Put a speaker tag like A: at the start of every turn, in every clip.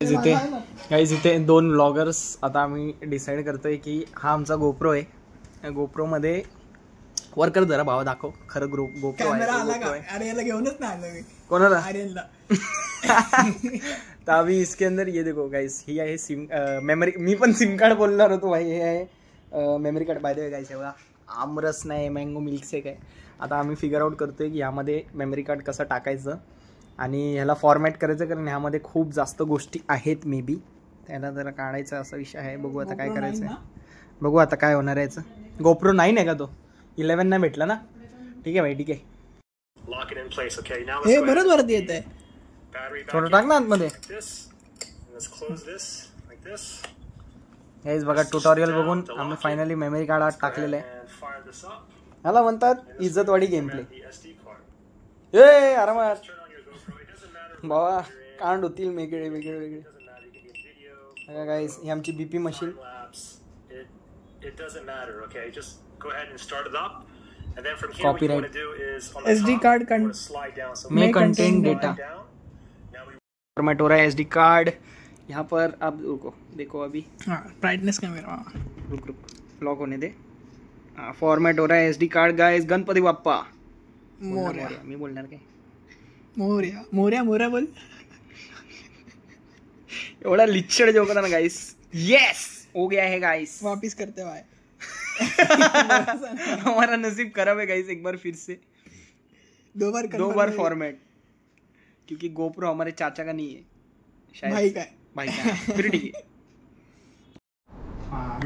A: इथे दोन व्लॉगर्स आता आम्ही डिसाईड करतोय की हा आमचा गोप्रो आहे. गोप्रो मध्ये वर्कर जरा भावा दाखव खरं गोप्रो आहे.
B: अरे याला घेऊनच ना आलो मी.
A: कोणाला?
B: आर्यनला.
A: तर अभी इसके अंदर ये देखो गाइस, ही आहे सिम मेमरी. मी पण सिम कार्ड बोलणार होतो भाई. हे आहे memory card. By the way guys, एवढा आमरस नाही, मँगो मिल्कशेक आहे. आता आम्ही फिगर आउट करतोय की यामध्ये मेमरी कार्ड कसं टाकायचं आणि ह्याला फॉर्मॅट करायचं, कारण ह्यामध्ये खूप जास्त गोष्टी आहेत. मे बी त्याला जरा काढायचा असा विषय आहे. बघू आता काय करायचं आहे. बघू आता काय होणार आहे. याचं गोप्रो 9 आहे का तो? 11 नाही भेटला ना? ठीक आहे भाई, ठीक आहे.
B: हे बरंच वरती येत आहे.
A: थोडं टाक ना आतमध्ये. हेच बघा, ट्युटोरियल बघून आम्ही फायनली मेमरी कार्ड आत टाकलेलं आहे. ह्याला म्हणतात इज्जतवाडी गेम प्ले. ए आरामात बाबा, कांड होतील वेगळे वेगळे वेगळे. गाइस, ही आमची BP machine. Copyright.
B: SD card
A: में कंटेंट डेटा फॉर्मेट हो रहा है. SD कार्ड यहाँ पर. अब रुको, देखो अभी
B: ब्राइटनेस कैमरा.
A: रुक लॉक होने दे. फॉर्मेट हो रहा है SD card guys. Ganpati Bappa
B: Morya.
A: मी बोलणार काय?
B: मोरया मोरया मोरया बोल.
A: एवढा लिच्छड जोक होता ना गाइस. यस, हो गया है गाइस.
B: वापिस करते भाई.
A: हमारा नसीब खराब है गाइस. एक बार फिर से
B: दो बार
A: फॉर्मेट, क्योंकि गोप्रो हमारे चाचा का नहीं है शायद. भाई का फिर ठीक है. हाँ,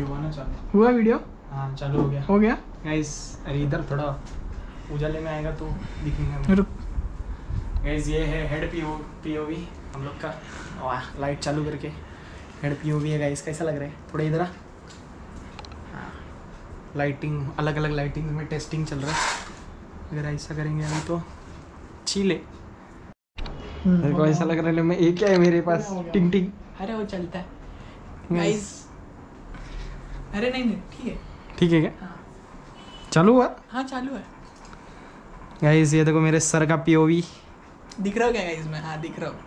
B: हुआ वीडियो.
A: हाँ, चालू हो गया गाइस. अरे इधर थोड़ा उजाले में आएगा तो दिखेंगे.
B: रुक
A: गाइस, ये है हेड POV हम लोग का. लाइट चालू करके हेड POV है गाइस. कैसा लग रहा है? थोड़ा इधर लाइटिंग, अलग अलग लाइटिंग में टेस्टिंग चल रहा है. अगर ऐसा करेंगे अभी तो छीले. मेरे को ऐसा लग रहा है मैं, एक क्या है मेरे पास टिंग टिंग.
B: अरे वो चलता है गाइस. अरे नहीं ठीक है क्या?
A: चालू हुआ?
B: हाँ चालू है
A: गाइस. ये देखो मेरे सर का POV.
B: दिख रहा हो क्या गाइस? मैं हाँ दिख रहा हूँ.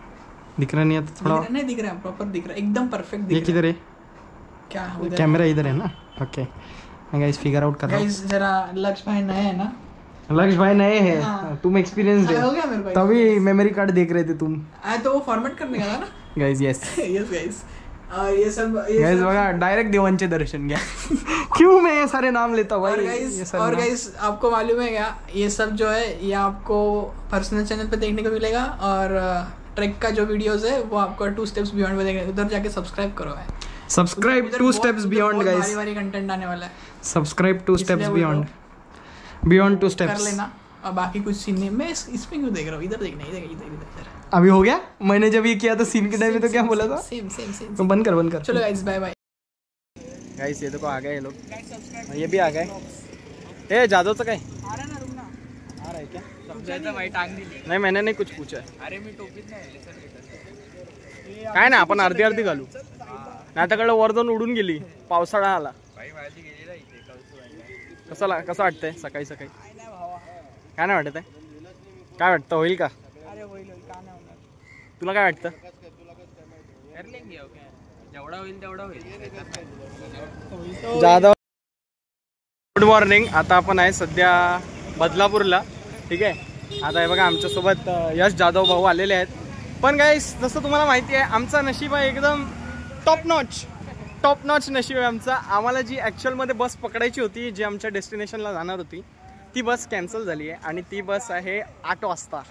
A: दिख रहा नहीं है तो थोड़ा
B: नहीं दिख रहा है. प्रॉपर दिख रहा है, एकदम परफेक्ट दिख रहा है.
A: ये किधर है?
B: क्या
A: कैमरा इधर है ना? ओके गाइस, फिगर आउट कर रहा हूं.
B: गाइस जरा लक्ष्य भाई नए है ना.
A: लक्ष्य भाई नए हैं.
B: हाँ.
A: तुम एक्सपीरियंस्ड
B: हो
A: है
B: गया मेरे को.
A: तभी मेमोरी कार्ड देख रहे थे तुम.
B: तो वो फॉर्मेट करने का था ना
A: गाइस. Yes
B: yes guys. ये सब
A: गाइस बघा, डायरेक्ट देवांचे दर्शन घ्या. क्यों मैं ये सारे नाम लेता हूँ भाई.
B: और गाइस आपको मालूम है क्या, ये सब जो है ये आपको पर्सनल चैनल पे देखने को मिलेगा. और ट्रैक का जो वीडियोस है वो आपको 2 स्टेप्स बियॉन्ड में देखने. उधर जाके सब्सक्राइब करो है.
A: Subscribe 2 steps beyond guys.
B: भारी कंटेंट आने वाला है.
A: सब्सक्राइब 2 स्टेप्स बियॉन्ड 2 स्टेप्स
B: कर लेना. और बाकी कुछ सीन नहीं. मैं इसमें क्यों देख रहा हूँ? इधर देखना, इधर.
A: अभी हो गया. मैंने जब ये किया था सीन के टाइम में तो क्या बोला था?
B: सेम
A: तो बंद कर.
B: चलो गाइस, बाय बाय
A: गाइस. ये देखो आ गए ये लोग. ये भी आ गए. ए जादवचं काय
B: आ रहा ना. रुक ना.
A: आ रहा है क्या?
B: समजायचं भाई. टांग दिली.
A: नाही, मैंने नहीं कुछ पूछा है.
B: अरे मी टोपीत नाही.
A: काय ना, आपण अर्धी घालू. नाटकाकडे वर जाऊन उडून गेली. पावसाळा आला. कसं वाटतंय सकाळी सकाळी? काय नाही वाटत आहे? काय वाटतं, होईल का?
B: अरे होईल. का नाही होणार?
A: तुला काय वाटतं?
B: कर लेंगे. जेवढा होईल तेवढा होईल.
A: जाधव. Good morning. आता आपण आहे सध्या बदलापूरला. ठीक आहे. आता हे बघा, आमच्यासोबत यश जाधव भाऊ आलेले आहेत. पण गाइस, जसं तुम्हाला माहिती आहे, आमचा नशीब आहे एकदम टॉप नॉच नशीब आहे आमचा. आम्हाला जी ॲक्च्युअलमध्ये बस पकडायची होती, जी आमच्या डेस्टिनेशनला जाणार होती, ती बस कॅन्सल झाली आहे. आणि ती बस आहे 8 वाजता.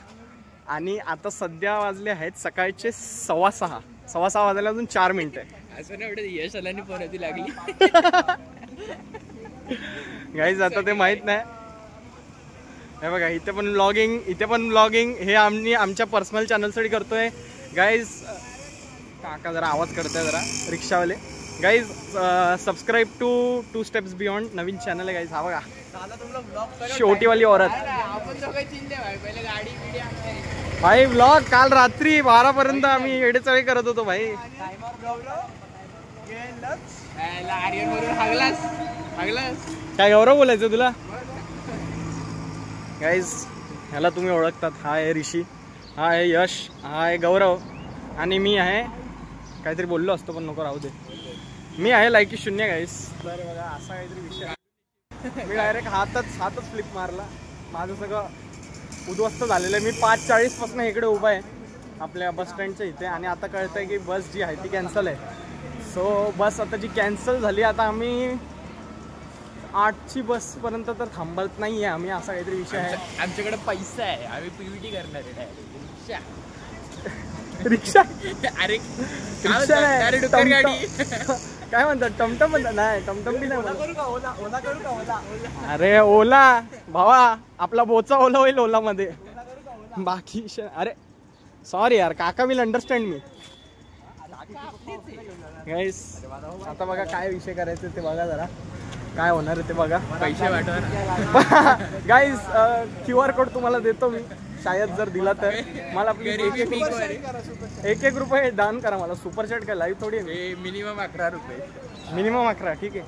A: आणि आता सध्या वाजले आहेत सकाळचे 6:15 वाजायला अजून 4 मिनिटं आहे.
B: असं नाही वाटत यश आल्याने परत लागली.
A: गाईज आता ते माहीत नाही. हे बघा, इथे पण व्लॉगिंग हे आम्ही आमच्या पर्सनल चॅनलसाठी करतोय. गाईज काका जरा आवाज करतोय, जरा रिक्षावाले. Guys subscribe to 2 steps beyond. नवीन चॅनल आहे गाईज. हा बघा, शेवटीवाली औरत. भाई व्लॉग काल रात्री 12 पर्यंत आम्ही एडेचाळी करत होतो भाई. काय गौरव बोलायचं तुला? गाईज ह्याला तुम्ही ओळखतात. हा आहे ऋषी, हा आहे यश, हा आहे गौरव आणि मी आहे काहीतरी बोललो असतो पण नको राहू दे. मी आहे लायकी 0 गाईस. तर बघा असा काहीतरी विषय. मी डायरेक्ट हातच फ्लिप मारला. माझं सगळं उद्ध्वस्त झालेलं आहे. मी 5:40 पासून इकडे उभा आहे आपल्या बस स्टँडच्या इथे आणि आता कळतं आहे की बस जी आहे ती कॅन्सल आहे. सो बस आता जी कॅन्सल झाली, आता आम्ही 8ची बसपर्यंत तर थांबत नाही आहे आम्ही, असा काहीतरी विषय आहे.
B: आमच्याकडे पैसा आहे, आम्ही पीव्हीटी करणार आहे.
A: रिक्षा
B: अरे
A: रिक्षा नाही, गाडी काय म्हणतात, टमटम म्हणतात. नाही टमटम बी नाही. अरे ओला भावा, आपला बोचा ओला होईल ओलामध्ये. बाकी अरे सॉरी यार काका, विल अंडरस्टँड मी. गाईस आता बघा काय विषय करायचं ते बघा, जरा काय होणार आहे ते बघा.
B: पैसे वाटणार
A: गाईस. QR कोड तुम्हाला देतो मी, शायद जर दिला तर. मला प्लीज 1 रुपये दान करा मला. सुपर चॅट काय लाईव्ह थोडी.
B: मिनिमम 11 रुपये.
A: मिनिमम 11. ठीक आहे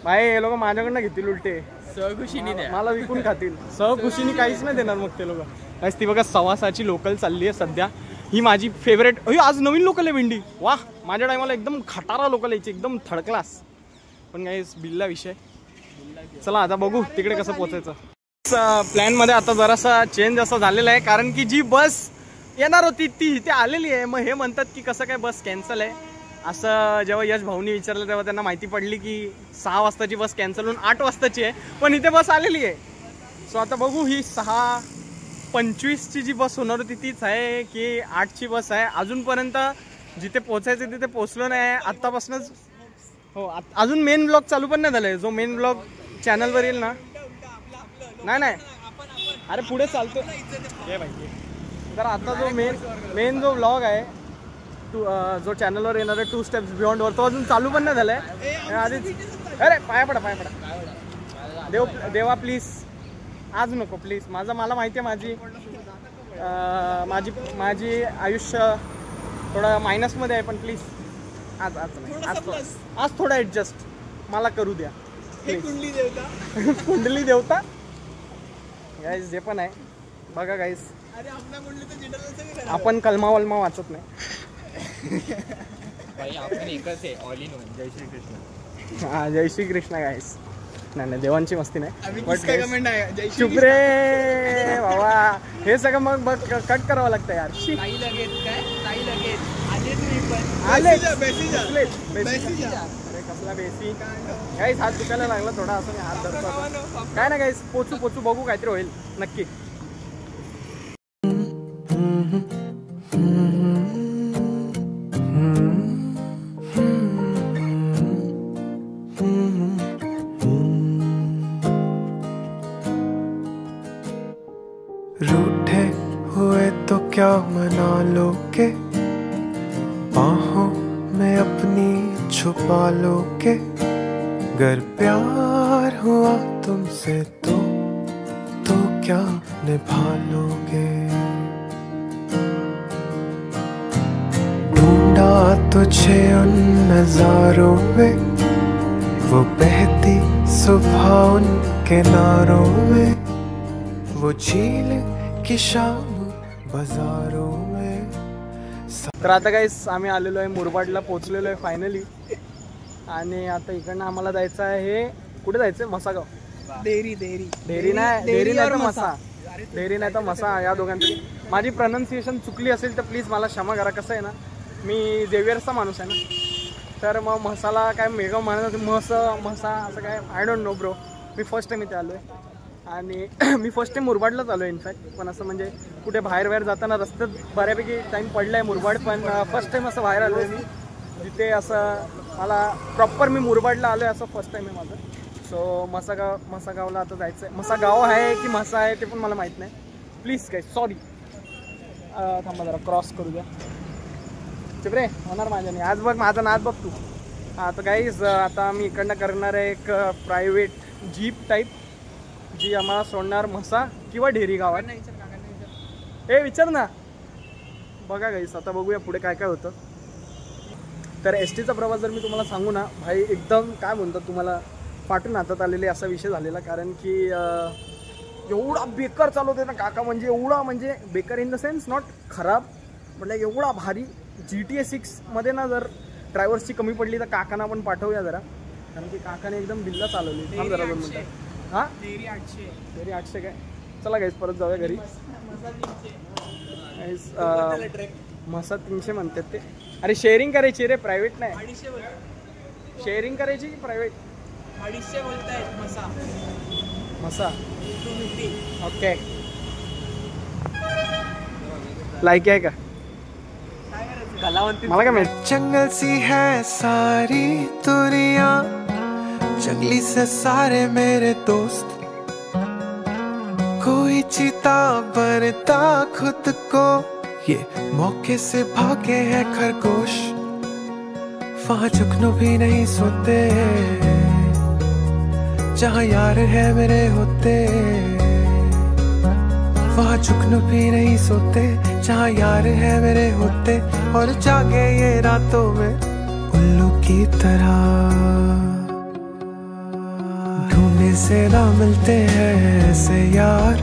A: भाई. हे लोक माझ्याकडनं घेतील उलटे,
B: सहखुशीने द्या.
A: मला विकून खातील. सहखुशीने काहीच नाही देणार मग ते लोक. गाईस ती बघा सवासाची लोकल चालली आहे सध्या. ही माझी फेवरेट. आज नवीन लोकल आहे भेंडी. वा, माझ्या टायमाला एकदम खटारा लोकल यायची, एकदम थर्ड क्लास. पण गाईस बिल्ला विषय. चला आता बघू तिकडे कसं पोचायचं. प्लॅनमध्ये आता जरासा चेंज असं झालेला आहे, कारण की जी बस येणार होती ती इथे आलेली आहे. मग हे म्हणतात की कसं काय बस कॅन्सल आहे. असं जेव्हा यश भाऊनी विचारलं तेव्हा त्यांना माहिती पडली की 6 वाजताची बस कॅन्सल होऊन 8 वाजताची आहे, पण इथे बस आलेली आहे. सो आता बघू ही 6:25ची जी बस होणार होती तीच आहे की 8ची बस आहे. अजूनपर्यंत जिथे पोचायचं तिथे पोचलो नाही आहे आत्तापासूनच. हो, अजून मेन ब्लॉग चालू पण नाही झालाय. जो मेन ब्लॉग चॅनलवर येईल ना. नाही अरे पुढे चालतो तर आता जो मेन जो ब्लॉग आहे जो चॅनलवर येणार आहे 2 स्टेप्स बियॉन्डवर, तो अजून चालू पण नाही झालाय आधीच. अरे पाया पडा देवा प्लीज आज नको प्लीज. मला माहिती आहे माझी आयुष्य थोडं मायनसमध्ये आहे, पण प्लीज आज नाही. आज थोडा ॲडजस्ट मला करू द्या. कुंडली देवता गाईस जे पण आहे बघा गाईस. आपण कलमा वलमा वाचत नाही.
B: आपण एकच आहे, ऑल इन वन. जय श्री कृष्ण.
A: हा जय श्री कृष्ण गाईस. नाही देवांची मस्ती नाही.
B: चुप
A: रे बाबा, हे सगळं मग बघ कट करावं लागतं यार. कसला बेसी गाईस. हात दुखायला लागला थोडा, असं मी हात धरतो. काय ना गाईस, पोचू बघू काहीतरी होईल नक्की.
C: रूठे हुए तो क्या मना लोगे, बाहों में अपनी छुपा लोगे. गर प्यार हुआ तुमसे तो क्या निभा लोगे. ढूंढा तुझे उन नजारों में, वो बहती सुबह उन किनारों में, वो झील की शाम बाजारों में.
A: तर आता गाईस आम्ही आलेलो आहे मुरबाडला, पोहोचलेलो आहे फायनली. आणि आता इकडनं आम्हाला जायचं आहे. कुठे जायचं? मसागाव. डेरी नाही तर मसा, या दोघांची. माझी प्रोनाऊन्सिएशन चुकली असेल तर प्लीज मला क्षमा करा. कसं आहे ना, मी जेवियर्सचा माणूस आहे ना, तर मग मसाला काय मेगाव म्हणत मसा असं काय I don't know bro. Me first time इथे आलो आहे आणि मी फर्स्ट टाइम मुरबाडलाच आलो आहे इनफॅक्ट. पण असं म्हणजे कुठे बाहेर जाताना रस्त्यात बऱ्यापैकी टाईम पडला आहे मुरबाड, पण फर्स्ट टाइम असं बाहेर आलो आहे मी जिथे असं मला प्रॉपर मी मुरबाडला आलो आहे असं फर्स्ट टाइम आहे माझं. सो मसागावला आता जायचं आहे. मसागाव आहे की मसा आहे ते पण मला माहीत नाही. प्लीज काय सॉरी. थांबा जरा क्रॉस करू द्या. चिपरे होणार माझ्याने. आज बघ माझा नाद बघ तू. आता गाईज आता आम्ही इकडनं करणार आहे एक प्रायव्हेट जीप टाईप जी आम्हाला सोडणार म्हसा किंवा ढेरी गावात. हे विचार ना. बघा गाईस आता बघूया पुढे काय काय होतं. तर एस टीचा प्रवास जर मी तुम्हाला सांगू ना भाई, एकदम काय म्हणतात तुम्हाला फाटून हातात आलेले असा विषय झालेला. कारण की एवढा बेकार चालवते ना काका, म्हणजे एवढा म्हणजे बेकार इन द सेन्स नॉट खराब, म्हटलं एवढा भारी GTA 6 मध्ये ना जर ड्रायव्हर्सची कमी पडली तर काकांना पण पाठवूया जरा, कारण की काकाने एकदम बिल्ला चालवली. थांब जरा 2 मिनिटं. हां तरी 800 काय. चला गाईस परत जाऊया घरी. मसा 300 म्हणतात ते. अरे शेअरिंग करायची रे, प्रायव्हेट नाही. शेअरिंग करायची की प्रायव्हेट?
B: 250 बोलतायत
A: मसा. ओके लाईक आहे का मला काय माहिती.
C: जंगल सी है सारी दुनिया, जंगली से सारे मेरे दोस्त, कोई चीता बनता खुद को, ये मौके से भागे हैं खरगोश, वहाँ जुगनू भी नहीं सोते, जहाँ यार है मेरे होते, वहाँ जुगनू भी नहीं सोते, जहाँ यार है मेरे होते, और जागे ये रातों में उल्लू की तरह, ढूंढने से ना मिलते हैं ऐसे यार,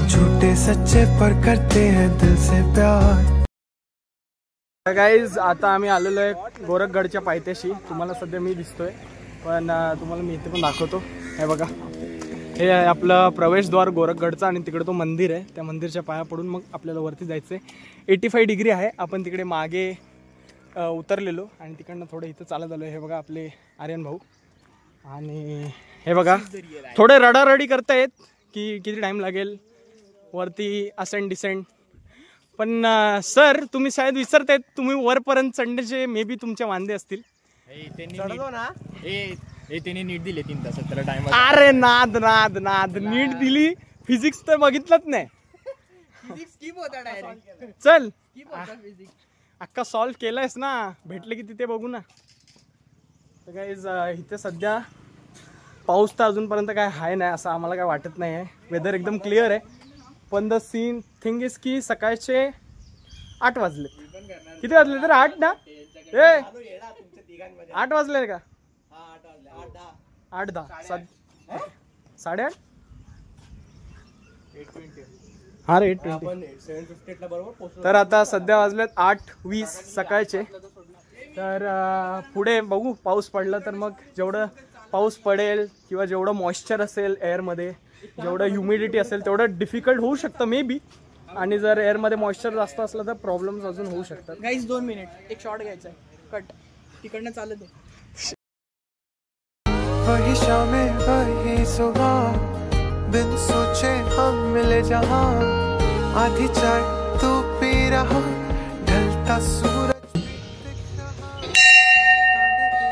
C: झूठे सच्चे पर करते हैं दिल से प्यार.
A: गाईज आता आम्ही आलेलो आहे गोरखगडच्या पायथ्याशी. तुम्हाला सध्या मी दिसतोय, पण तुम्हाला मी इथे पण दाखवतो. हे बघा, हे आहे आपलं प्रवेशद्वार गोरखगडचं, आणि तिकडे तो मंदिर आहे. त्या मंदिरच्या पाया पडून मग आपल्याला वरती जायचं आहे. 85 डिग्री आहे. आपण तिकडे मागे उतरलेलो आणि तिकडनं थोडं इथं चालत आलो. हे बघा आपले आर्यन भाऊ, आणि हे बघा थोडे रडारडी करतायत की किती टाईम लागेल वरती असेंड डिसेंड. पण सर तुम्ही शायद विसरतायत, तुम्ही वरपर्यंत चढण्याचे मे बी तुमचे वांदे असतील.
D: त्यांनी नीट दिले 3 तास त्याला टाइम.
A: अरे नाद नाद नाद नीट दिली. फिजिक्स तर बघितलंच नाही. चल अक्का सॉल्व केलायस ना, भेटले की तिथे बघू ना. तर गाईज इथे सध्या पाऊस तर अजूनपर्यंत काय आहे नाही असं आम्हाला काय वाटत नाही आहे. वेदर एकदम क्लिअर आहे. पण द सीन थिंग इज की सकाळचे 8 वाजले. किती वाजले तर 8 ना? 8 वाजले का? 8-10 8:30 हा रे 8:20. तर आता सध्या वाजलेत 8:20 सकाळचे. तर पुढे बघू, पाऊस पडला तर मग जेवढं पाऊस पडेल किंवा जेवढं मॉइश्चर असेल एअरमध्ये, जेवढं ह्युमिडिटी असेल तेवढं डिफिकल्ट होऊ शकतं मे बी. आणि जर एअरमध्ये मॉइश्चर जास्त असलं तर प्रॉब्लेम्स अजून होऊ शकतात.
B: गाईज 2 मिनिट एक शॉट घ्यायचा आहे, कट तिकडनं चालत आहे.
C: वही शामें वही सुबह, बिन सोचे हम मिले जहाँ, आधी चाय तू पी रहा, ढलता सूरज दिख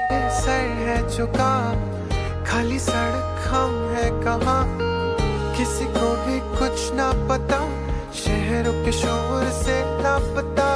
C: रहा, सर है झुका, खाली सड़क हम है कहाँ, किसी को भी कुछ ना पता, शहरों के शोर से लापता.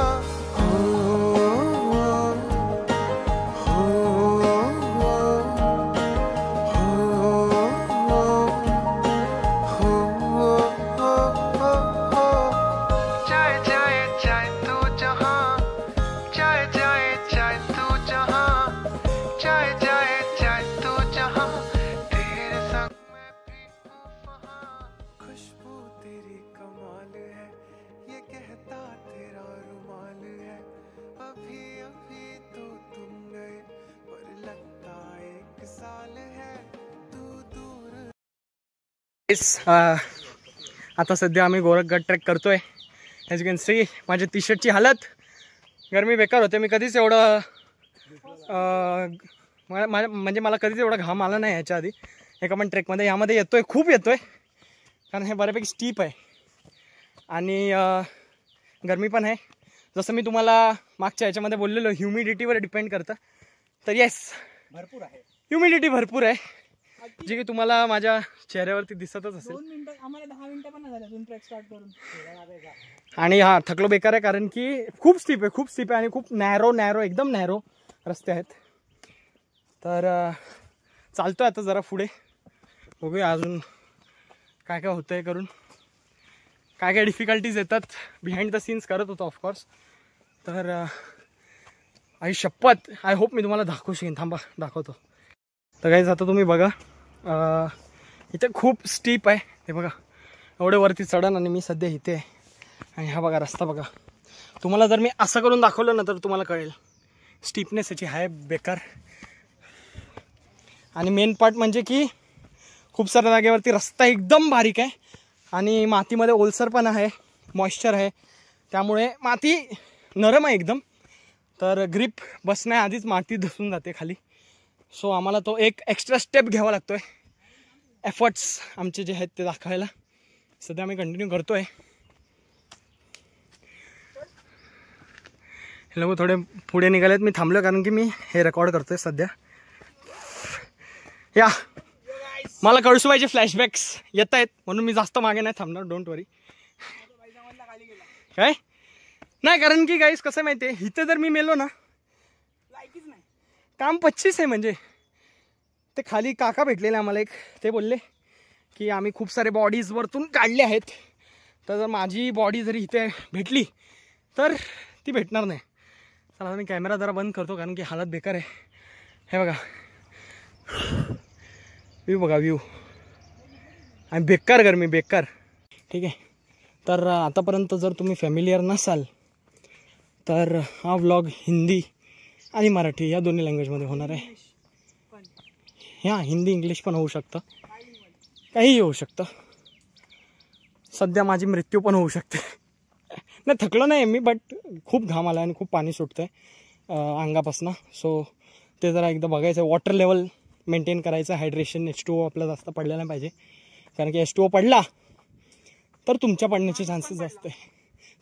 A: आता सध्या आम्ही गोरखगड ट्रेक करतोय. ॲज यू कॅन सी माझ्या टी शर्टची हालत, गरमी बेकार होते. मी कधीच एवढं म्हणजे मला कधीच एवढा घाम आला नाही ह्याच्या आधी एका पण ट्रेकमध्ये. यामध्ये येतोय, खूप येतोय, कारण हे बऱ्यापैकी स्टीप आहे आणि गरमी पण आहे. जसं मी तुम्हाला मागच्या ह्याच्यामध्ये बोललेलो ह्युमिडिटीवर डिपेंड करतं. तर येस
B: भरपूर आहे,
A: ह्युमिडिटी भरपूर आहे, जे की तुम्हाला माझ्या चेहऱ्यावरती दिसतच असेल.
B: 2 मिनिटं आम्हाला 10 मिनिटं पण झाले अजून ट्रेक स्टार्ट करून.
A: आणि हा थकलो बेकार आहे, कारण की खूप स्टीप आहे आणि खूप नॅरो एकदम नॅरो रस्ते आहेत. तर चालतोय आता जरा पुढे, बघूया अजून काय काय होतंय करून, काय काय डिफिकल्टीज येतात. बिहाइंड द सीन्स करत होतो ऑफकोर्स. तर आई शपथ, आय होप मी तुम्हाला दाखवू शकेन. थांबा दाखवतो. तर गाईज आता तुम्ही बघा, इथे खूप स्टीप आहे. हे बघा एवढे वरती चढण, आणि मी सध्या इथे आहे. आणि हा बघा रस्ता बघा, तुम्हाला जर मी असं करून दाखवलं ना तर तुम्हाला कळेल स्टीपनेस याची आहे बेकार. आणि मेन पार्ट म्हणजे की खूप साऱ्या जागेवरती रस्ता एकदम बारीक आहे आणि मातीमध्ये ओलसरपण आहे, मॉइश्चर आहे, त्यामुळे माती नरम आहे एकदम. तर ग्रिप बसण्याआधीच माती धसून जाते खाली. सो आम्हाला तो एक एक्स्ट्रा स्टेप घ्यावा लागतो आहे. एफर्ट्स आमचे जे आहेत ते दाखवायला सध्या आम्ही कंटिन्यू करतो आहे. हे लोक थोडे पुढे निघालेत, मी थांबलो कारण की मी हे रेकॉर्ड करतोय सध्या. या मला कळसुबाईचे फ्लॅशबॅक्स येत आहेत म्हणून मी जास्त मागे नाही थांबणार. डोंट वरी. काय नाही, कारण की गाईस कसं माहिती आहे, इथं जर मी मेलो ना काम 25 आहे. म्हणजे ते खाली काका भेटलेले आम्हाला एक, ते बोलले की आम्ही खूप सारे बॉडीज वरतून काढले आहेत, तर जर माझी बॉडी जरी इथे भेटली तर ती भेटणार नाही. चला मी कॅमेरा जरा बंद करतो कारण की हालत बेकार आहे. हे बघा व्ह्यू, बघा व्ह्यू, आणि बेकार गरमी बेकार. ठीक आहे, तर आतापर्यंत जर तुम्ही फॅमिलियर नसाल तर हा व्लॉग हिंदी आणि मराठी या दोन्ही लँग्वेजमध्ये होणार आहे. हां, हिंदी इंग्लिश पण होऊ शकतं, काहीही होऊ शकतं. सध्या माझी मृत्यू पण होऊ शकते. नाही, थकलो नाही मी, बट खूप घाम आला आणि खूप पाणी सुटतं आहे अंगापासून. सो ते जरा एकदा बघायचं, वॉटर लेवल मेंटेन करायचं, हायड्रेशन. H2O आपला जास्त पडला नाही पाहिजे, कारण की H2O पडला तर तुमच्या पडण्याचे चान्सेस जास्त आहे.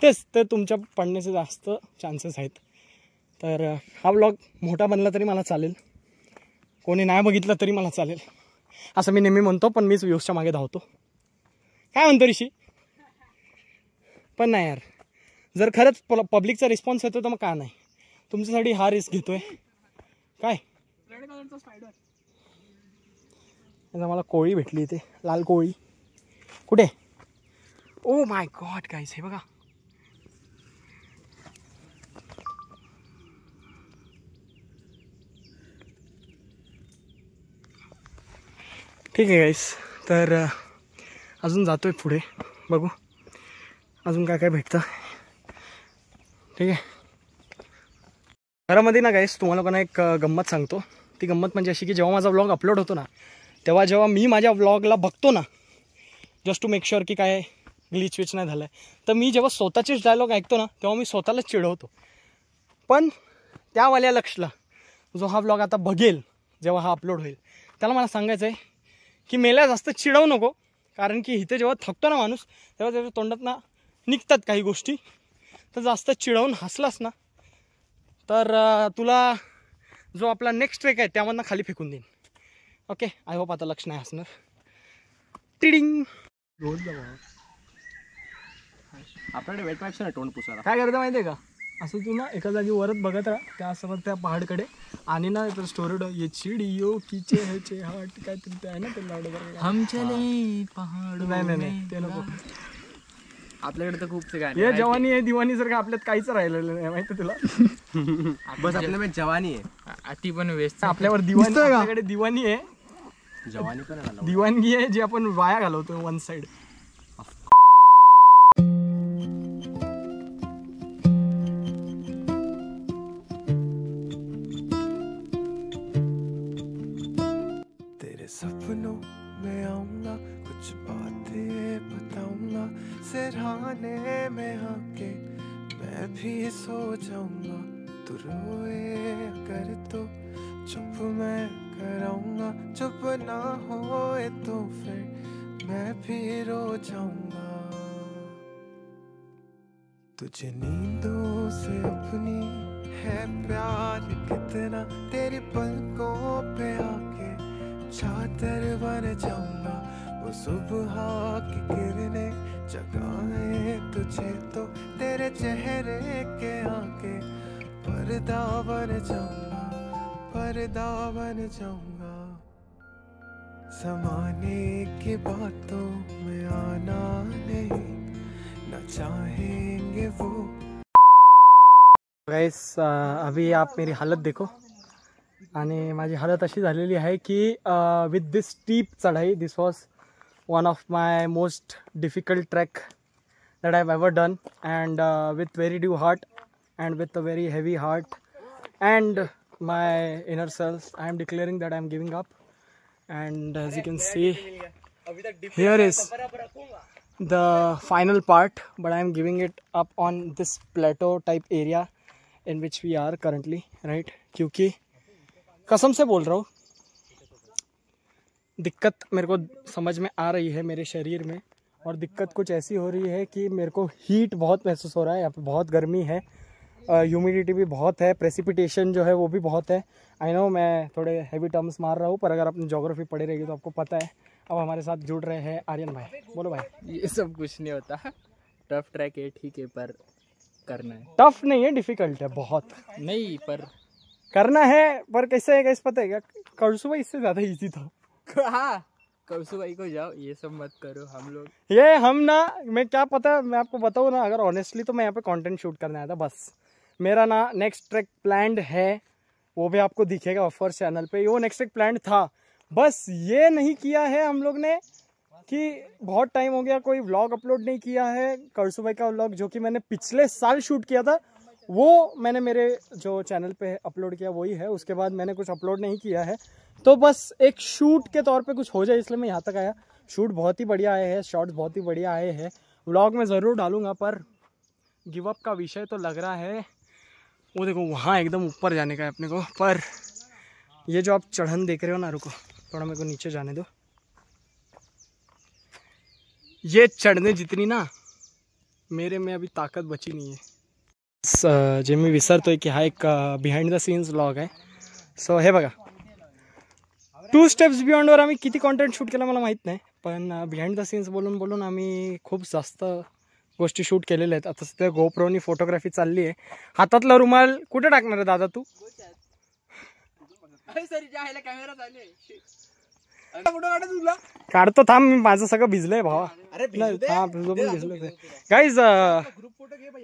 A: तेच तर तुमच्या पडण्याचे जास्त चान्सेस आहेत. तर हा व्लॉग मोठा बनला तरी मला चालेल, कोणी नाही बघितलं तरी मला चालेल, असं मी नेहमी म्हणतो, पण मीच व्ह्यूजच्या मागे धावतो. काय म्हणतो ऋषी? पण नाही यार, जर खरंच पब्लिकचा रिस्पॉन्स येतो तर मग का नाही, तुमच्यासाठी हा रिस्क घेतोय. काय मला कोळी भेटली इथे, लाल कोळी. कुठे? ओ माय गॉड गाईस, हे बघा. ठीक आहे गाईस, तर अजून जातोय पुढे, बघू अजून काय काय भेटतं. ठीक आहे, घरामध्ये ना गाईस तुम्हाला पण एक गंमत सांगतो. ती गंमत म्हणजे अशी की जेव्हा माझा व्लॉग अपलोड होतो ना, तेव्हा जेव्हा मी माझ्या व्लॉगला बघतो ना, जस्ट टू मेक शुअर की काय ग्लिच विच नाही झालं आहे, तर मी जेव्हा स्वतःचेच डायलॉग ऐकतो ना तेव्हा मी स्वतःलाच चिडवतो. पण त्यावाल्या लक्षला जो हा व्लॉग आता बघेल जेव्हा हा अपलोड होईल, त्याला मला सांगायचं आहे की मेल्या जास्त चिडवू नको, कारण की इथे जेव्हा थकतो ना माणूस तेव्हा त्याच्या तोंडात ना निघतात काही गोष्टी. तर जास्त चिडवून हसलास ना तर तुला जो आपला नेक्स्ट ट्रेक आहे त्यामधनं खाली फेकून देईन. ओके, आय होप आता लक्ष नाही हसणार. टिडिंग.
D: आपल्याकडे वेट पाईप्स आहे तोंड पुसायला.
A: काय करतं माहिती आहे का, असं तू ना एका जागी वरत बघत राहा त्यासोबत त्या पहाडकडे, आणि ना तर स्टोरी ये चिडियो किचे हेचे हाट काय ते आहे ना ते लावडं,
B: हम चले पहाड.
A: नाही ते नको.
D: आपल्याकडे तर खूप गाणे
A: हे जवानी आहे दिवाणी जर का आपल्यात काहीच राहिलेलं नाही माहिती तुला.
D: बस आपल्याकडे जवानी आहे,
B: अति पण वेस्ट.
A: आपल्यावर दिवाणी, आपल्याकडे दिवाणी आहे,
D: जवानी पण आहे,
A: दिवाणगी आहे जी आपण वाया घालवतो वन साइड.
C: तेरे सपनों में आऊंगा, कुछ बातें बताऊंगा, सिरहाने में आके मैं भी सो जाऊंगा. तू रोए अगर तो चुप मैं कराऊंगा, चुप ना होए तो फिर मैं भी रो जाऊंगा. तुझे नींदों से अपनी है प्यार कितना, तेरी पलकों पे आके चादर बन जाऊंगा. वो सुबह की किरणें जगाए तुझे तो तेरे चेहरे के आगे पर्दा बन जाऊंगा, पर्दा बन जाऊंगा. ज़माने की बातों में आना नहीं, न चाहेंगे वो.
A: गाइस अभी आप मेरी हालत देखो, आणि माझी हालत अशी झालेली आहे की विथ दिस स्टीप चढाई, this was one of my most difficult track that I have ever done, and with very due heart and with a very heavy heart and my inner self, I am declaring that I am giving up. And as you can see, here is the final part, but I am giving it up on this plateau type area in which we are currently, right? क्योंकि कसम से बोल रहा हूँ, दिक्कत मेरे को समझ में आ रही है मेरे शरीर में, और दिक्कत कुछ ऐसी हो रही है कि मेरे को हीट बहुत महसूस हो रहा है। यहाँ पे बहुत गर्मी है, ह्यूमिडिटी भी बहुत है, प्रेसिपिटेशन जो है वो भी बहुत है। आई नो मैं थोड़े हैवी टर्म्स मार रहा हूँ, पर अगर आपने ज्योग्राफी पढ़ी रहेगी तो आपको पता है। अब हमारे साथ जुड़ रहे हैं आर्यन भाई। बोलो भाई।
B: ये सब कुछ नहीं होता, टफ ट्रैक है, ठीक है, पर करना है।
A: टफ नहीं है, डिफिकल्ट है बहुत।
B: नहीं, पर
A: करना है, पर कैसे है कैसे पता है क्या, करसुआ इससे ज़्यादा ईजी था।
B: हाँ, कौसू भाई को जाओ, ये सब मत करो। हम लोग
A: ये हम ना, मैं क्या पता, मैं आपको बताऊँ ना, अगर ऑनेस्टली तो मैं यहाँ पे कंटेंट शूट करने आया था बस। मेरा ना नेक्स्ट ट्रैक प्लान्ड है, वो भी आपको दिखेगा ऑफर्स चैनल पे। वो नेक्स्ट ट्रैक प्लान्ड था, बस ये नहीं किया है हम लोग ने कि बहुत टाइम हो गया कोई व्लॉग अपलोड नहीं किया है। करसू भाई का व्लॉग जो कि मैंने पिछले साल शूट किया था, वो मैंने मेरे जो चैनल पे अपलोड किया वही है। उसके बाद मैंने कुछ अपलोड नहीं किया है, तो बस एक शूट के तौर पे कुछ हो जाए इसलिए मैं यहाँ तक आया। शूट बहुत ही बढ़िया आए हैं, शॉट्स बहुत ही बढ़िया आए हैं, व्लॉग में ज़रूर डालूंगा। पर गिव अप का विषय तो लग रहा है, वो देखो वहाँ एकदम ऊपर जाने का है अपने को। पर ये जो आप चढ़न देख रहे हो ना, रुको थोड़ा मेरे को नीचे जाने दो। ये चढ़ने जितनी ना मेरे में अभी ताकद बची नहीं है। जे मी विसरतोय की हा एक बिहाइंड द सीन्स व्लॉग आहे। सो हे बघा, 2 स्टेप्स बियॉन्डवर आम्ही किती कॉन्टेंट शूट केला मला माहीत नाही, पण बिहाइंड द सीन्स बोलून बोलून आम्ही खूप जास्त गोष्टी शूट केलेल्या आहेत। आता सध्या गोप्रोनी फोटोग्राफी चालली आहे। हातातला रुमाल कुठे टाकणार आहे दादा तू? काढतो थांब, माझं सगळं भिजलंय भावा। हा भिजलंय गाईज,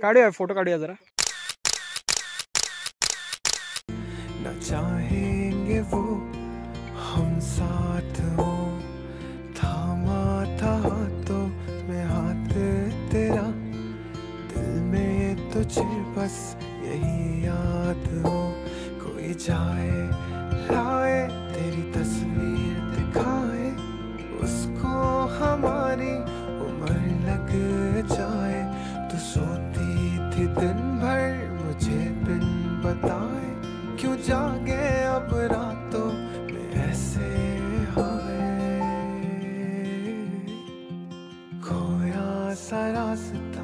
A: काढूया फोटो, काढूया जरा।
C: न चाहेंगे वो हम साथ हो, थामा था हाथों में हाथ तेरा, दिल में तुझे बस यही याद हो। कोई जाए लाए तेरी तस्वीर दिखाए, उसको हमारी उम्र लग जाए। तू सोती थी दिन भर मुझे बिन बताए, क्यों जागे अब रातों में ऐसे हाय, खोया सा रास्ता।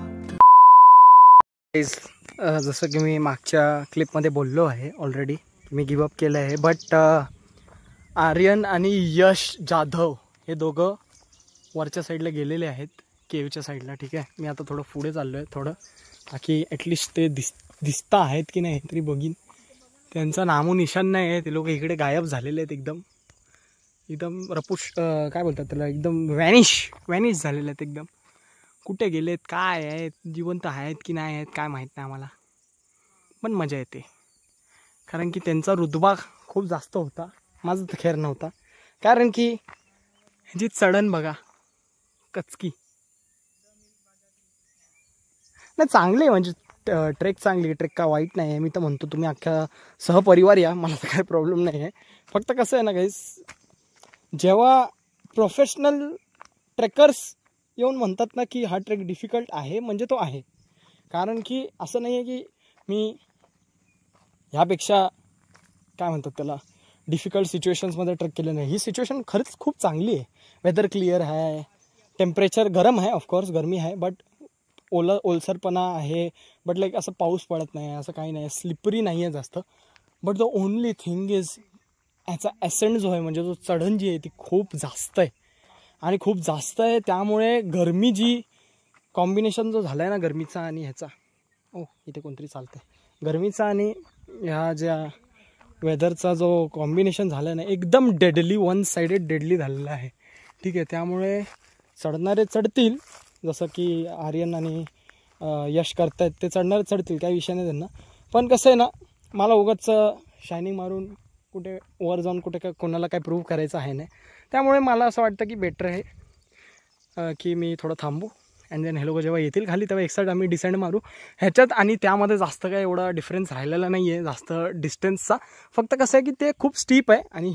A: जसं की मी मागच्या क्लिपमध्ये बोललो आहे ऑलरेडी, मी गिवअप केलं आहे। बट आर्यन आणि यश जाधव हे दोघं वरच्या साईडला गेलेले आहेत, केवच्या साईडला। ठीक आहे, मी आता थोडं पुढे चाललो आहे, थोडं ताकी ॲटलिस्ट ते दिसता आहेत की नाही तरी बघीन। त्यांचा नामो निशान नाही आहे, ते लोक इकडे गायब झालेले आहेत, एकदम रपुश काय बोलतात त्याला, एकदम वॅनिश झालेले आहेत एकदम। कुठे गेलेत, काय आहेत, जिवंत आहेत की नाही आहेत काय माहीत नाही आम्हाला, पण मजा येते कारण की त्यांचा रुतबा खूप जास्त होता, माझं तर खैर नव्हता। कारण की जी चढण बघा कचकी नाही, चांगली आहे म्हणजे ट्रेक चांगली, ट्रेक का वाईट नाही आहे। मी तर म्हणतो तुम्ही अख्ख्या सहपरिवार या, मला तर काही प्रॉब्लेम नाही आहे। फक्त कसं आहे ना गाईस, जेव्हा प्रोफेशनल ट्रेकर्स येऊन म्हणतात ना की हा ट्रेक डिफिकल्ट आहे, म्हणजे तो आहे। कारण की असं नाही आहे की मी ह्यापेक्षा काय म्हणतात त्याला डिफिकल्ट सिच्युएशन्समध्ये ट्रेक केलं नाही। ही सिच्युएशन खरंच खूप चांगली आहे, वेदर क्लिअर आहे, टेम्परेचर गरम आहे, ऑफकोर्स गरमी आहे, बट ओलसरपणा आहे, बट लाईक असं पाऊस पडत नाही, असं काही नाही, स्लिपरी नाही आहे जास्त। But the only thing is ह्याचा ॲसेंट जो आहे, म्हणजे जो चढण जी आहे ती खूप जास्त आहे आणि खूप जास्त आहे। त्यामुळे गरमी जी कॉम्बिनेशन जो झाला आहे ना गरमीचा आणि ह्याचा, ओ इथे कोणतरी चालतं आहे, गरमीचा आणि ह्या ज्या वेदरचा जो कॉम्बिनेशन झाला आहे ना, एकदम डेडली, वन साइडेड डेडली झालेला आहे। ठीक आहे, त्यामुळे चढणारे चढतील, जसं की आर्यन आणि यश करतायत ते चढणारे चढतील, काही विषय नाही त्यांना। पण कसं आहे ना, मला उगाच शायनिंग मारून कुठे वर जाऊन कुठे काय कोणाला काय प्रूव्ह करायचं आहे नाही। त्यामुळे मला असं वाटतं की बेटर आहे की मी थोडं थांबू अँड देन हे लोक जेव्हा येतील खाली तेव्हा एकसाईड आम्ही डिसेंड मारू ह्याच्यात. आणि त्यामध्ये जास्त काय एवढा डिफरन्स राहिलेला नाही आहे जास्त डिस्टन्सचा. फक्त कसं आहे की ते खूप स्टीप आहे आणि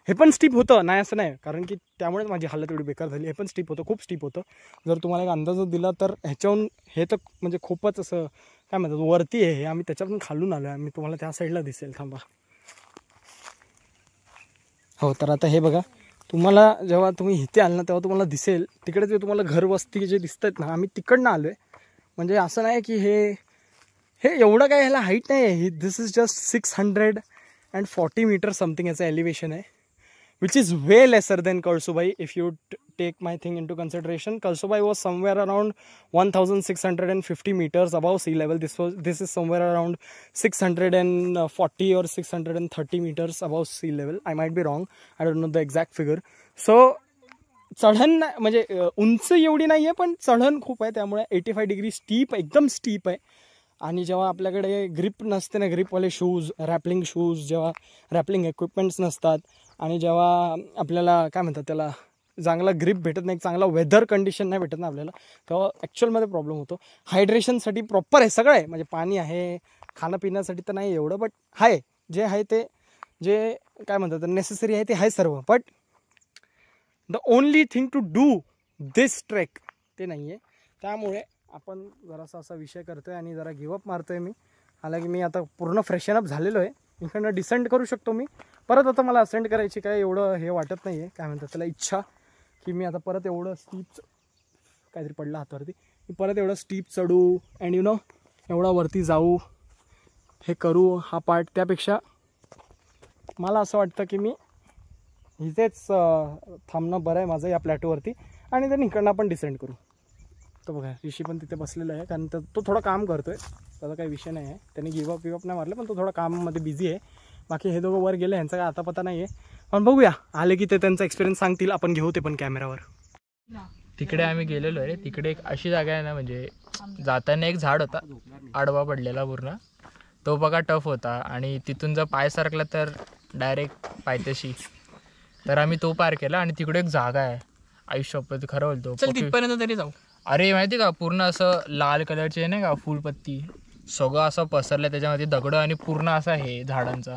A: हे पण स्टीप होतं, नाही असं नाही, कारण की त्यामुळेच माझी हालत एवढी बेकार झाली. हे पण स्टीप होतं, खूप स्टीप होतं. जर तुम्हाला एक अंदाज दिला तर ह्याच्याहून हे तर म्हणजे खूपच असं काय म्हणतात वरती आहे हे. आम्ही त्याच्यातून खालून आलो आहे. मी तुम्हाला त्या साईडला दिसेल, थांबा. हो, तर आता हे बघा, तुम्हाला जेव्हा तुम्ही इथे आल ना तेव्हा तुम्हाला दिसेल तिकडे जे तुम्हाला घर वस्ती जे दिसत आहेत ना, आम्ही तिकडनं आलो आहे. म्हणजे असं नाही की हे एवढं काय ह्याला हाईट नाही आहे. दिस इज जस्ट 640 मीटर समथिंग याचं एलिव्हेशन आहे, which is way lesser than Kalsubai if you take my thing into consideration. Kalsubai was somewhere around 1650 meters above sea level. This is somewhere around 640 or 630 meters above sea level. I might be wrong, I don't know the exact figure. So चढण म्हणजे उंच एवढी नाही आहे पण चढण खूप आहे, त्यामुळे 85 degree steep, एकदम स्टीप आहे. आणि जेव्हा आपल्याकडे ग्रिप नसते ना, ग्रिपवाले शूज, रॅपलिंग शूज, जेव्हा रॅपलिंग इक्विपमेंट्स नसतात आणि जेव्हा आपल्याला काय म्हणतात त्याला चांगला ग्रिप भेटत नाही, चांगला वेदर कंडिशन नाही भेटत ना आपल्याला, तेव्हा ॲक्च्युअलमध्ये प्रॉब्लेम होतो. हायड्रेशनसाठी प्रॉपर आहे सगळं आहे, म्हणजे पाणी आहे, खाणं पिण्यासाठी तर नाही एवढं, बट आहे जे आहे ते जे काय म्हणतात नेसेसरी आहे ते आहे सर्व. But the only thing to do this trek ते नाही आहे. त्यामुळे आपण जरासा असा विषय करतो आहे आणि जरा गिवअप मारतो आहे मी. हालाकी मी आता पूर्ण फ्रेशन अप झालेलो आहे, इकडनं डिसेंड करू शकतो मी परत. आता मला असेंड करायची काय एवढं हे वाटत नाही आहे, काय म्हणतात त्याला इच्छा, की मी आता परत एवढं स्टीप काहीतरी पडलं हातावरती, मी परत एवढं स्टीप चढू अँड यू नो एवढा वरती जाऊ, हे करू हा पार्ट. त्यापेक्षा मला असं वाटतं की मी इथेच थांबणं बरं आहे माझं या प्लॅटोवरती, आणि then इकडनं आपण डिसेंड करू. तर बघा ऋषी पण तिथे बसलेला आहे, कारण तो थोडा काम करतो आहे, त्याचा काही विषय नाही आहे. त्याने गिवअप नाही मारलं, पण तो थोडा कामामध्ये बिझी आहे. बाकी हे दोघं वर गेले, ह्यांचा काय आता पता नाही आहे, पण बघूया आले की ते त्यांचा एक्सपिरियन्स सांगतील, आपण घेऊ ते पण कॅमेरावर.
E: तिकडे आम्ही गेलेलो आहे. तिकडे एक अशी जागा आहे ना, म्हणजे जाताना एक झाड होता आडवा पडलेला पूर्ण, तो बघा टफ होता, आणि तिथून जर पाय सरकला तर डायरेक्ट पायथ्याशी. तर आम्ही तो पार केला, आणि तिकडे एक जागा आहे, आयुष्यपत खरं बोलतो,
B: चल तिथपर्यंत तरी जाऊ.
E: अरे माहिती का, पूर्ण असं लाल कलरचे नाही का फुलपत्ती, सगळं असं पसरलं त्याच्यामध्ये, दगडं आणि पूर्ण असा हे झाडांचा.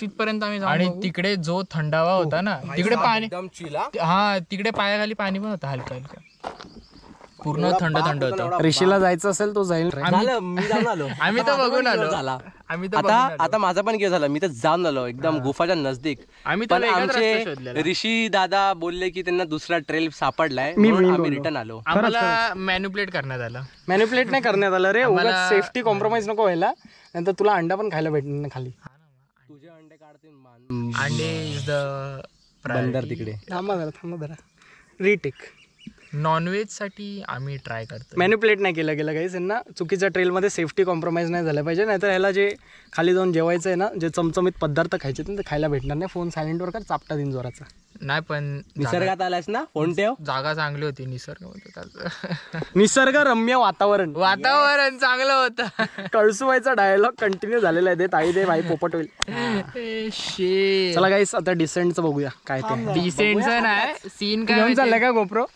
B: तिथपर्यंत आम्ही जाऊ.
E: आणि तिकडे जो थंडावा होता ना, तिकडे पाणी, हा तिकडे पायाखाली पाणी पण होतं हलका हलका, पूर्ण थंड थंड होतं.
A: ऋषीला जायचं असेल तो जाईल.
D: मी जाऊन आलो,
E: आम्ही तर बघून आलो. आम्ही तर
D: आता माझा पण गेम झाला, मी तर जाऊन आलो एकदम गुफाच्या नजदीक.
E: पण
D: आमचे ऋषी दादा बोलले की त्यांना दुसरा ट्रेल सापडलाय, म्हणून आम्ही रिटर्न आलो.
E: आम्हाला मॅन्युप्लेट करण्यात आलं.
A: मॅन्युप्लेट नाही करण्यात आलं रे, उगाच सेफ्टी कॉम्प्रोमाइज नको व्हायला, नंतर तुला अंडा पण खायला भेटणार ना खाली.
D: तुझे अंडे काढतील
E: अंडे इज द
D: बंदर तिकडे.
A: थांबा जरा रिटेक.
E: नॉनव्हेज साठी आम्ही ट्राय करतो.
A: मॅन्युप्लेट नाही केलं गेलं काही त्यांना, चुकीच्या ट्रेलमध्ये सेफ्टी कॉम्प्रोमाइज नाही झालं पाहिजे, नाहीतर ह्याला जे खाली जाऊन जेवायचं आहे ना, जे चमचमीत पदार्थ खायचे ते खायला भेटणार नाही. फोन सायलेंटवर कर, चापटा दिन जोराचा.
E: नाही पण
D: निसर्गात आलायस ना, फोन ठेव.
E: जागा चांगली होती,
A: निसर्गरम्य वातावरण
E: चांगलं होतं.
A: कळसुबाईचा डायलॉग कंटिन्यू झालेला आहे, दे ताई दे भाई पोपट होईल. चला गाईस आता डिसेंटचं बघूया काय ते.
E: डिसेंटचं नाही सीन काय
A: चाललंय का गोप्रो.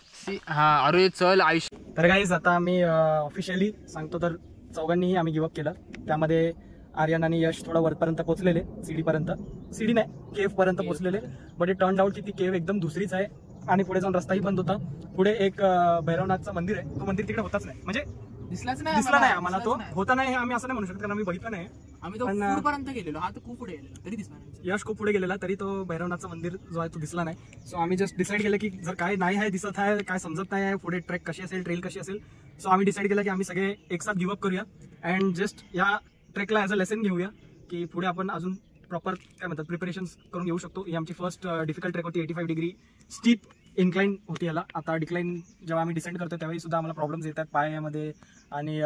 E: हा अरे चल आयुष्य.
A: तर गाईस आता आम्ही ऑफिशियली सांगतो, तर चौघांनीही आम्ही गिवअप केलं. त्यामध्ये आर्यन आणि यश थोडा वरपर्यंत पोहोचलेले, सीडी नाही केव्ह पर्यंत पोहोचलेले, बट इट टर्न आउट की ती केव्ह एकदम दुसरीच आहे, आणि पुढे जाऊन रस्ताही बंद होता. पुढे एक भैरवनाथचं मंदिर आहे, तो मंदिर तिकडे होताच नाही, म्हणजे
B: दिसला
A: नाही आम्हाला, तो होता नाही हे आम्ही असं नाही म्हणू शकतो, कारण आम्ही बघितलं नाही.
B: आम्ही तो पुढेपर्यंत गेलेलो, हा तो खूप पुढे गेलेला तरी दिसला नाही.
A: यश खूप पुढे गेलेला तरी तो भैरवनाथचं मंदिर जो आहे तो दिसला नाही. सो आम्ही जस्ट डिसाईड केलं की जर काय नाही आहे दिसत आहे, काय समजत नाही आहे, पुढे ट्रेक कशी असेल, ट्रेल कशी असेल, सो आम्ही डिसाईड केलं की आम्ही सगळे एक साथ गिवअप करूया अँड जस्ट या ट्रेकला ॲज अ लेसन घेऊया, की पुढे आपण अजून प्रॉपर काय म्हणतात प्रिपरेशन करून घेऊ शकतो. ही आमची फर्स्ट डिफिकल्ट ट्रेक होती, 85 डिग्री स्टीप इन्क्लाइन होती याला. आता डिक्लाइन जेव्हा आम्ही डिसेंड करतो त्यावेळी सुद्धा आम्हाला प्रॉब्लेम्स येतात पायामध्ये आणि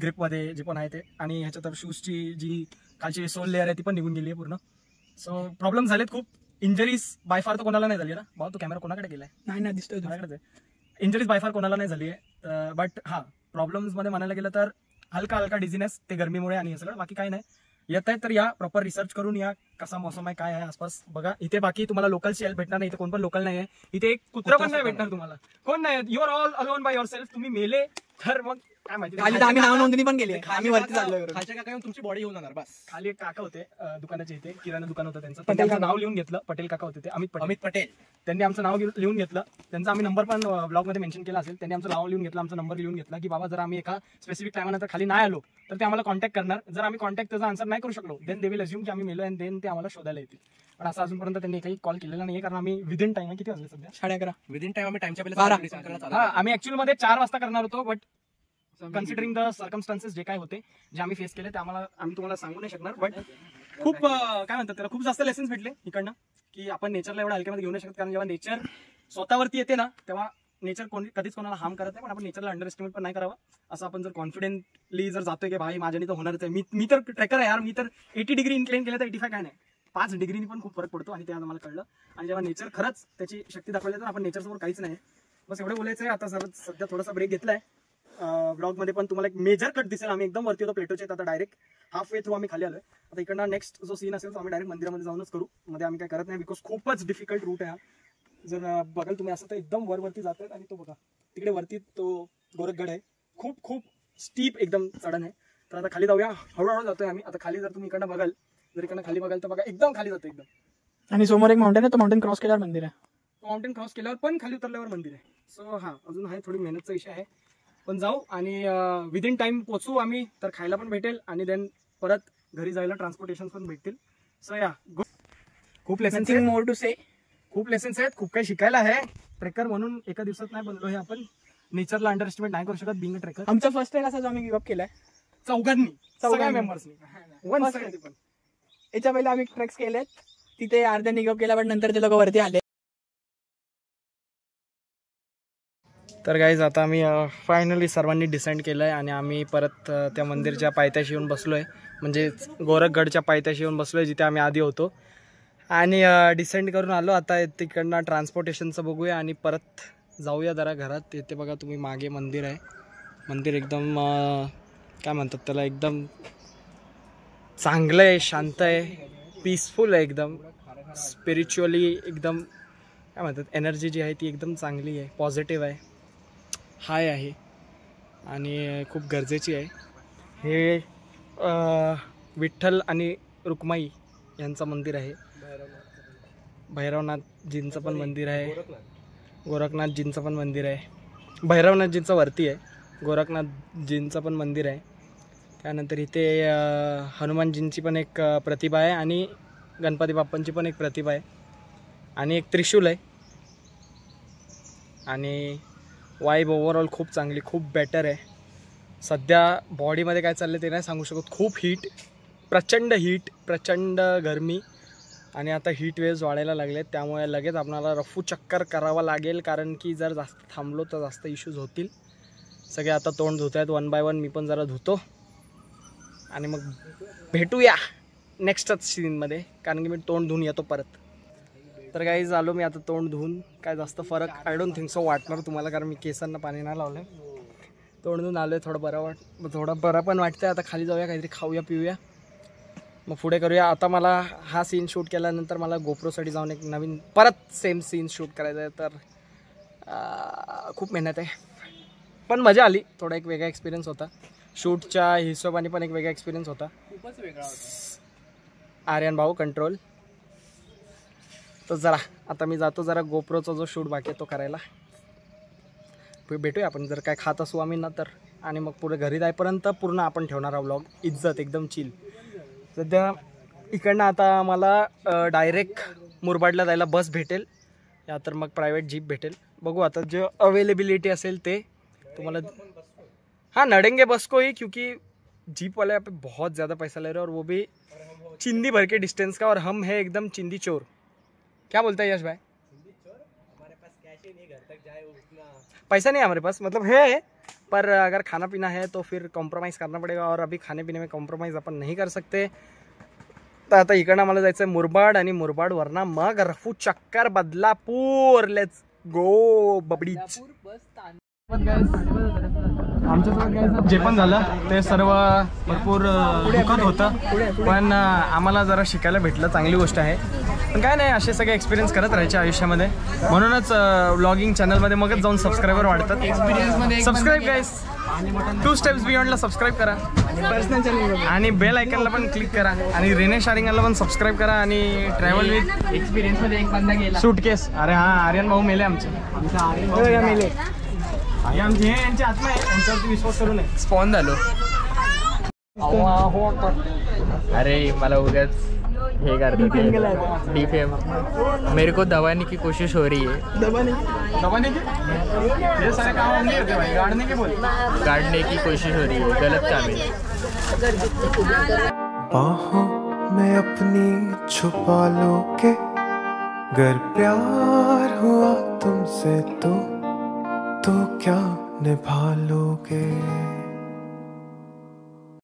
A: ग्रिपमध्ये जे पण आहे ते, आणि ह्याच्यात तर शूजची जी खालची सोल लेअर आहे ती पण निघून गेली आहे पूर्ण. सो प्रॉब्लेम झालेत खूप. इंजरीज बाय फार तर कोणाला नाही झाली ना भाऊ, तो कॅमेरा कोणाकडे गेलाय?
B: नाही दिसतोय
A: माझ्याकडेच आहे. इंजरीज बाय फार कोणाला नाही झाली आहे, बट हा प्रॉब्लेम्समध्ये म्हणायला गेलं तर हलका डिझिनेस ते गरमीमुळे आणि हे सगळं, बाकी काही नाही. येत आहे तर या प्रॉपर रिसर्च करून या, कसा मौसम आहे, काय आहे आसपास बघा. इथे बाकी तुम्हाला लोकलची हेल्प भेटणार नाही, इथे कोण पण लोकल नाही आहे, इथे एक कुत्रा पण नाही भेटणार तुम्हाला, कोण नाही. You are all alone by yourself. तुम्ही मेले तर मग काय माहिती,
B: खाली आम्ही नाव नोंदणी पण केली, आम्ही वरती चाललोय.
D: खालच्या काका तुमची बॉडी घेऊन जाणार बस.
A: खाली एक काका होते दुकानाच्या इथे, किराणा दुकान होतं त्यांचं, त्यांचं नाव लिहून घेतलं. पटेल काका होते ते, अमित पटेल. त्यांनी आमचं नाव लिहून घेतलं, त्यांचा आम्ही नंबर पण ब्लॉग मध्ये मेन्शन केला असेल. त्यांनी आमचं नाव लिहून घेतलं, आमचा नंबर लिहून घेतला की बाबा जर आम्ही एका स्पेसिफिक टायमानंतर खाली नाही आलो तर ते आम्हाला कॉन्टॅक्ट करणार. जर आम्ही कॉन्टॅक्ट त्याचा आन्सर नाही करू शकलो देन दे विल अज्युम की आम्ही मेलो अँड देन ते आम्हाला शोधायला येतील. पण असं अजूनपर्यंत त्यांनी काही कॉल केलेला नाही, कारण आम्ही विदिन टाइम आहे, किती वाजले सध्या
B: 11:30
D: विदिन टाइम आम्ही टाइमच्या
A: हा आम्ही ऍक्च्युअली मध्ये 4 वाजता करणार होतो, बट कन्सिडरिंग द सर्कमस्टान्सेस जे काय होते, जे आम्ही फेस केले ते आम्ही तुम्हाला सांगू नाही शकणार. बट खूप काय म्हणतात त्याला, खूप जास्त लेसन्स भेटले इकडनं की आपण नेचरला एवढं हलक्यामध्ये घेऊ नाही शकत. कारण जेव्हा नेचर स्वतःवरती येते ना तेव्हा नेचर कधीच कोणाला हार्म करत नाही, पण आपण नेचरला अंडर एस्टिमेट पण नाही करावं. असं आपण जर कॉन्फिडेंटली जर जातोय की भाई माझ्याने तर होणारच आहे, मी तर ट्रेकर आहे यार, मी तर 80 डिग्री इन्क्लाइन केलं तर 85 काय नाही, 5 डिग्रीनी पण खूप फरक पडतो. आणि ते आज आम्हाला कळलं. आणि जेव्हा नेचर खरंच त्याची शक्ती दाखवली तर आपण नेचरसमोर काहीच नाही. बस एवढं बोलायचं आहे. आता सध्या थोडासा ब्रेक घेतलाय ब्लॉग मध्ये, पण तुम्हाला एक मेजर कट दिसेल. आम्ही एकदम वरती होतो प्लेटोचे, आता डायरेक्ट हाफ वे थ्रू आम्ही खाली आलोय. आता इकडनं नेक्स्ट जो सीन असेल तो आम्ही डायरेक्ट मंदिरामध्ये जाऊनच करू. मध्ये आम्ही काय करत नाही बिकॉज खूपच डिफिकल्ट रूट आहे. जर बघाल तुम्ही असं तर एकदम वरती जातात आणि तो बघा तिकडे वरती तो गोरखगड आहे, खूप खूप स्टीप एकदम चढण आहे. तर आता खाली जाऊया, हळूहळू जातोय आम्ही. आता खाली जर तुम्ही इकडनं बघाल, जर इकडनं खाली बघाल तर बघा एकदम खाली जातो एकदम.
B: आणि समोर एक माउंटेन आहे, तो माउंटेन क्रॉस केल्यावर मंदिर आहे.
A: माउंटेन क्रॉस केल्यावर पण खाली उतरल्यावर मंदिर आहे. सो हा अजून आहे, थोडी मेहनतचा विषय आहे, पण जाऊ. आणि विदिन टाइम पोचू आम्ही, तर खायला पण भेटेल आणि देन परत घरी जायला ट्रान्सपोर्टेशन पण भेटतील. सो या खूप लेसन्स
B: मोर टू से,
A: खूप लेसन्स आहेत, खूप काही शिकायला आहे. ट्रेकर म्हणून एका दिवसात नाही बनलो हे आपण. नेचरला अंडर एस्टिमेट नाही करू शकत बिंग अ ट्रेकर.
B: आमचा फर्स्ट ट्रेक असा जो आम्ही गिव्ह अप केलाय
A: चौघांनी
B: सगळ्या
A: मेंबर्सनी.
B: याच्या पहिले आम्ही ट्रेक्स केलेत, तिथे अर्ध्यांनी गिव्ह अप केला, पण नंतर ते लोक वरती आले.
A: तर गाईज आता आम्ही फायनली सर्वांनी डिसाईड केलं आहे आणि आम्ही परत त्या मंदिरच्या पायथ्याशी येऊन बसलो आहे, म्हणजे गोरखगडच्या पायथ्याशी येऊन बसलो आहे जिथे आम्ही आधी होतो. आणि डिसेंड करून आलो. आता तिकडनं ट्रान्सपोर्टेशनचं बघूया आणि परत जाऊया जरा घरात. इथे बघा तुम्ही मागे मंदिर आहे. मंदिर एकदम काय म्हणतात त्याला, एकदम चांगलं आहे, शांत आहे, पीसफुल आहे, एकदम स्पिरिच्युअली एकदम काय म्हणतात एनर्जी जी आहे ती एकदम चांगली आहे, पॉझिटिव्ह आहे, हाय आहे आणि खूप गरजेची आहे. हे विठ्ठल आणि रुक्माई यांचं मंदिर आहे. भैरवनाथजींचं पण मंदिर आहे, गोरखनाथजींचं पण मंदिर आहे. भैरवनाथजींचं वरती आहे, गोरखनाथजींचं पण मंदिर आहे. त्यानंतर इथे हनुमानजींची पण एक प्रतिभा आहे आणि गणपती बाप्पांची पण एक प्रतिभा आहे आणि एक त्रिशूल आहे. आणि वाईब ओव्हरऑल खूप चांगली, खूप बेटर आहे. सध्या बॉडीमध्ये काय चाललं ते नाही सांगू शकत. खूप हीट, प्रचंड प्रचंड गरमी आणि आता हीट वेव्स वाढायला लागलेत, त्यामुळे लगेच आपल्याला रफू चक्कर करावा लागेल. कारण की जर जास्त थांबलो तर जास्त इश्यूज होतील. सगळे आता तोंड धुत आहेत 1 बाय 1. मी पण जरा धुतो आणि मग भेटूया नेक्स्टच सीनमध्ये, कारण की मी तोंड धुवून येतो परत. तर काही झालो मी आता तोंड धुवून, काय जास्त फरक आय डोंट थिंक सो वाटणार तुम्हाला, कारण मी केसांना पाणी नाही लावलं. तोंड धुवून आलो आहे, थोडं बरं पण वाटतं. आता खाली जाऊया, काहीतरी खाऊया पिऊया, मग पुढे करूया. आता मला हा सीन शूट केल्यानंतर मला गोप्रोसाठी जाऊन एक नवीन परत सेम सीन शूट करायचं आहे. तर खूप मेहनत आहे, पण मजा आली. थोडा एक वेगळा एक्सपिरियन्स होता, शूटच्या हिशोबाने पण एक वेगळा एक्सपिरियन्स होता.
D: खूपच वेगळा
A: आर्यन भाऊ कंट्रोल. तर जरा आता मी जातो, जरा गोप्रोचा जो शूट बाकी आहे तो करायला. भेटूया आपण, जर काय खात असू आम्ही ना तर. आणि मग पुढे घरी जाईपर्यंत पूर्ण आपण ठेवणार हा व्लॉग इज्जत एकदम चिल. सध्या इकडनं आता मला डायरेक्ट मुरबाडला जायला बस भेटेल या तर मग प्रायव्हेट जीप भेटेल. बघू आता जो अवेलेबिलिटी असेल ते तुम्हाला. हाँ नडेंगे बस को ही, क्योंकि जीप वाले यहाँ पे बहुत ज़्यादा पैसा ले रहे हैं और वो भी चिंदी भर के डिस्टेंस का, और हम है एकदम चिंदी चोर. क्या बोलता है यश भाई?
D: हमारे पास कैश ही नहीं, घर तक जाए उतना
A: पैसा नहीं है हमारे पास, मतलब है, पर अगर खाना पीना है तो फिर कॉम्प्रोमाइज़ करना पड़ेगा, और अभी खाने पीने में कॉम्प्रोमाइज़ अपन नहीं कर सकते. तर आता इकडनं मला जायचं आहे मुरबाड, आणि मुरबाडवरनं मग रफू चक्कर बदलापूर. Let's go बबडीच. आमच्यासोबत जे पण झालं ते सर्व भरपूर दुखत होतं, पण आम्हाला जरा शिकायला भेटलं, चांगली गोष्ट आहे. पण काय नाही, असे सगळे एक्सपिरियन्स करत राहायचे आयुष्यामध्ये. म्हणूनच व्लॉगिंग चॅनलमध्ये मगच जाऊन सबस्क्रायबर वाढतात. सबस्क्राईब गाईस, 2 स्टेप्स बियॉन्डला सबस्क्राईब करा आणि बेल आयकनला पण क्लिक करा आणि रेने शारिंगला पण सबस्क्राईब करा आणि ट्रॅव्हल विथ
B: एक्सपिरियन्समध्ये एक बंदा गेला
A: सूटकेस. अरे हां, आर्यन भाऊ मेले आमचे. मेले आमचे, हे यांची आत्मा आहे, यांच्यावरती विश्वास करू नये.
E: स्पॉन झालो. अरे मला उगाच हे करतो डिफेम. मेरे को दबाने की कोशिश हो रही है.
A: दबाने की ये सारे काम हम नहीं होते भाई, गाड़ने के बोल.
E: गाड़ने की कोशिश हो रही है, गलत काम है.
C: बाहों में अपनी छुपा लोगे, गर प्यार हुआ तुमसे तो क्या निभा लोगे.